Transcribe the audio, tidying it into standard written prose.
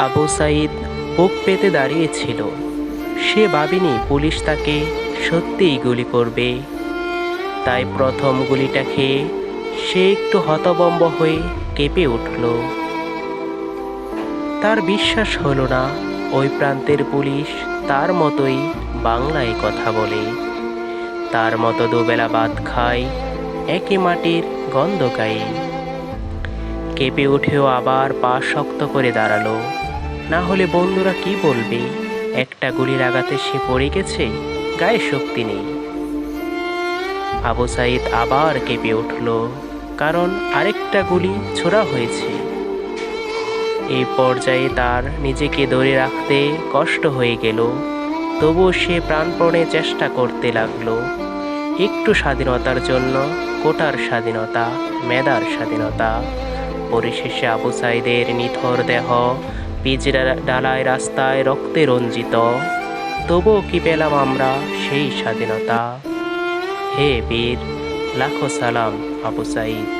আবু সাঈদ বুক পেতে দাঁড়িয়েছিল। সে ভাবেনি পুলিশ তাকে সত্যিই গুলি করবে। তাই প্রথম গুলিটা খেয়ে সে একটু হতভম্ব হয়ে কেঁপে উঠল। তার বিশ্বাস হলো না ওই প্রান্তের পুলিশ তার মতোই বাংলায় কথা বলে, তার মতো দুবেলা ভাত খায়, একই মাটির গন্ধ গায়ে। কেঁপে উঠেও আবার পা শক্ত করে দাঁড়ালো। না হলে বন্ধুরা কি বলবে, একটা গুলির আঘাতে সে পড়ে গেছে, গায়ে শক্তি নেই। আবু সাঈদ আবার কেঁপে উঠল, কারণ আরেকটা গুলি ছোড়া হয়েছে। এই পর্যায়ে তার নিজেকে ধরে রাখতে কষ্ট হয়ে গেল। তবুও সে প্রাণপণে চেষ্টা করতে লাগলো। একটু স্বাধীনতার জন্য কোটার স্বাধীনতা, মেধার স্বাধীনতা। পরিশেষে আবু সাঈদের নিথর দেহ পিচের ডালায় রাস্তায় রক্তে রঞ্জিত। তবুও কি পেলাম আমরা সেই স্বাধীনতা? হে বীর, লাখো সালাম আবু সাঈদ।